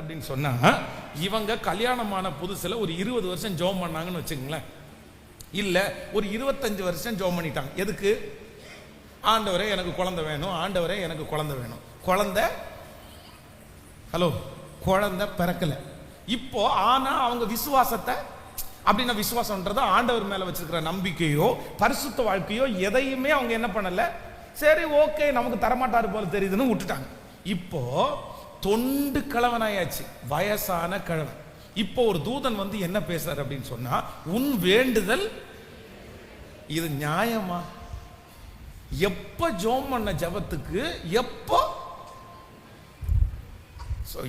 அப்படின்னு சொன்னா, இவங்க கல்யாணமான புதுசுல ஒரு 20 வருஷம் ஜெபம் பண்ணாங்கன்னு வச்சுங்களேன், இல்ல ஒரு 25 வருஷம் ஜெபம் பண்ணிட்டாங்க. எதுக்கு? ஆண்டவரே எனக்கு குழந்தை வேணும், ஆண்டவரே எனக்கு குழந்தை வேணும். குழந்தை பிறக்கல. இப்போ ஆனா அவங்க விசுவாசத்தை, அப்படின்னா விசுவாசம்ன்றது ஆண்டவர் மேல வச்சிருக்கிற நம்பிக்கையோ பரிசுத்த வாழ்க்கையோ எதையுமே அவங்க என்ன பண்ணல, சரி ஓகே நமக்கு தரமாட்டாரு போல தெரியுதுன்னு விட்டுட்டாங்க. இப்போ தொண்டு கிழவனாயாச்சு, வயசான கிழவன். இப்போ ஒரு தூதன் வந்து என்ன பேசுறாரு அப்படின்னு சொன்னா, உன் வேண்டுதல் இது நியாயமா? எப்ப ஜெபம் பண்ண ஜெபத்துக்கு எப்போ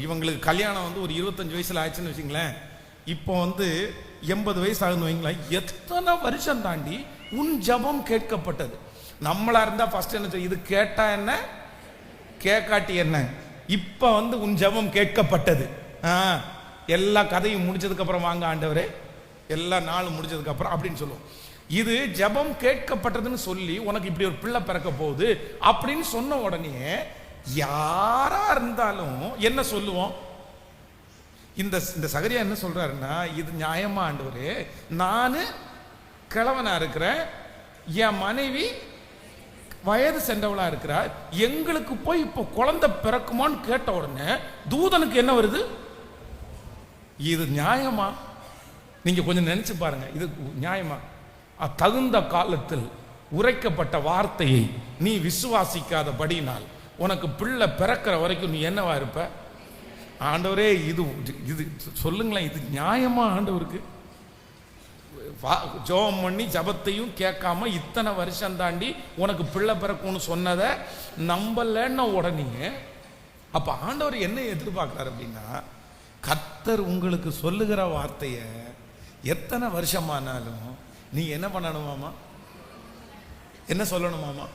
இவங்களுக்கு கல்யாணம் வந்து ஒரு 25 வயசுல ஆயிடுச்சுன்னு வச்சுங்களேன், இப்போ வந்து 80 வயசு ஆகுதுன்னு வைங்களேன், எத்தனை வருஷம் தாண்டி உன் ஜெபம் கேட்கப்பட்டது. நம்மளா இருந்தா ஃபர்ஸ்ட் என்ன, இது கேட்டா என்ன கேட்காட்டி என்ன, இப்ப வந்து உன் ஜெபம் கேட்கப்பட்டது. எல்லா கதையும் முடிச்சதுக்கு அப்புறம் வாங்க ஆண்டவரே, எல்லா நாளும் முடிச்சதுக்கு அப்புறம் அப்படின்னு சொல்லுவோம். இது ஜெபம் கேட்கப்பட்டதுன்னு சொல்லி உனக்கு இப்படி ஒரு பிள்ளை பிறக்க போகுது அப்படின்னு சொன்ன உடனே யாரா இருந்தாலும் என்ன சொல்லுவோம்? இந்த சகரியா என்ன சொல்றாருன்னா, இது நியாயமா ஆண்டவரே, நானு கிழவனா இருக்கிறேன், என் மனைவி வயது சென்றவளா இருக்கிறார், எங்களுக்கு போய் இப்போ குழந்தை பிறக்குமான்னு கேட்ட உடனே தூதனுக்கு என்ன வருது? இது நியாயமா? நீங்க கொஞ்சம் நினைச்சு பாருங்க, இது நியாயமா? தகுந்த காலத்தில் உரைக்கப்பட்ட வார்த்தையை நீ விசுவாசிக்காதபடினால் உனக்கு பிள்ளை பிறக்கிற வரைக்கும் நீ என்னவா இருப்ப? ஆண்டவரே இது இது சொல்லுங்களேன், இது நியாயமா ஆண்டவருக்கு? ஜெபம் பண்ணி ஜபத்தையும் கேட்காம இத்தனை வருஷம் தாண்டி உனக்கு பிள்ளை பிறக்கும்னு சொன்னதை நம்பலன்னு உடனே அப்ப ஆண்டவர் என்ன எதிர்பார்க்கிறார் அப்படின்னா, கர்த்தர் உங்களுக்கு சொல்லுகிற வார்த்தைய எத்தனை வருஷமானாலும் நீ என்ன பண்ணணுமாமா? என்ன சொல்லணுமாமா?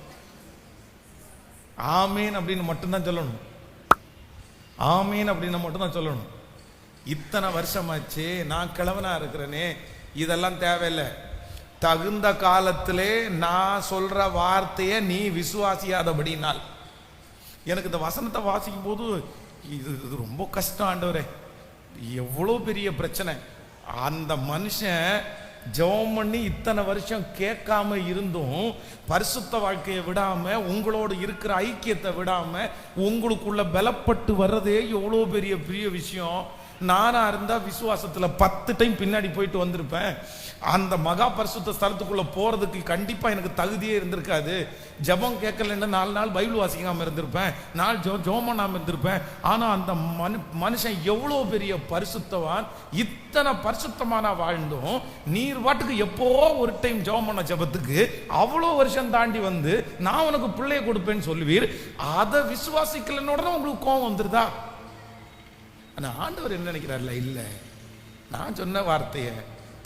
ஆமீன் அப்படின்னு மட்டும்தான் சொல்லணும். ஆமீன் அப்படின்னு மட்டும்தான் சொல்லணும். இத்தனை வருஷமாச்சு, நான் கிழவனா இருக்கிறேனே, இதெல்லாம் தேவையில்லை. தகுந்த காலத்திலே நான் சொல்ற வார்த்தையை நீ விசுவாசியாதபடினால். எனக்கு இந்த வசனத்தை வாசிக்கும் போது இது ரொம்ப கஷ்டம் ஆண்டவரே, எவ்வளோ பெரிய பிரச்சனை. அந்த மனுஷன் ஜெபம் பண்ணி இத்தனை வருஷம் கேட்காம இருந்தும் பரிசுத்த வாழ்க்கையை விடாம, உங்களோட இருக்கிற ஐக்கியத்தை விடாம உங்களுக்குள்ள பலப்பட்டு வர்றதே எவ்வளோ பெரிய விஷயம். நானா இருந்தா விசுவாசத்துல 10 டைம் பின்னாடி போயிட்டு வந்திருப்பேன். அந்த மகா பரிசுத்த ஸ்தலத்துக்குள்ள போறதுக்கு கண்டிப்பா எனக்கு தகுதியே இருந்திருக்காது. ஜெபம் கேட்கலன்னா 4 நாள் பைபிள் வாசிக்காம இருந்திருப்பேன், 4 ஜெபம் பண்ணாம இருந்திருப்பேன். ஆனா அந்த மனுஷன் எவ்வளோ பெரிய பரிசுத்தவான், இத்தனை பரிசுத்தமான வாழ்ந்தும் நீர் வாட்டுக்கு எப்போ ஒரு டைம் ஜெபம் பண்ண ஜெபத்துக்கு அவ்வளோ வருஷம் தாண்டி வந்து நான் உனக்கு பிள்ளைய கொடுப்பேன்னு சொல்லுவீர். அதை விசுவாசிக்கலன்னு உடனே உங்களுக்கு கோபம் வந்துருதா? ஆனா ஆண்டவர் என்ன நினைக்கிறார்ல, இல்ல நான் சொன்ன வார்த்தைய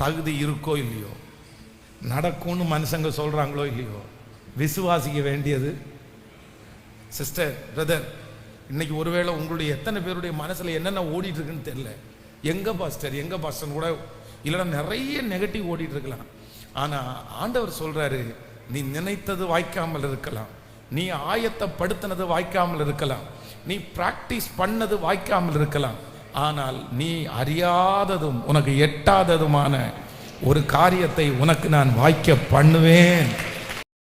தகுதி இருக்கோ இல்லையோ, நடக்கும்னு மனுஷங்க சொல்றாங்களோ இல்லையோ, விசுவாசிக்க வேண்டியது. சிஸ்டர், பிரதர், இன்னைக்கு ஒருவேளை உங்களுடைய எத்தனை பேருடைய மனசுல என்னென்ன ஓடிட்டு இருக்குன்னு தெரியல. எங்க பாஸ்டர் கூட இல்லைன்னா நிறைய நெகட்டிவ் ஓடிட்டு இருக்கலாம். ஆனா ஆண்டவர் சொல்றாரு, நீ நினைத்தது வாய்க்காமல் இருக்கலாம், நீ ஆயத்தப்படுத்தினது வாய்க்காமல் இருக்கலாம், நீ பிராக்டிஸ் பண்ணது வாய்க்காமல் இருக்கலாம், ஆனால் நீ அறியாததும் உனக்கு எட்டாததுமான ஒரு காரியத்தை உனக்கு நான் வாய்க்க பண்ணுவேன்.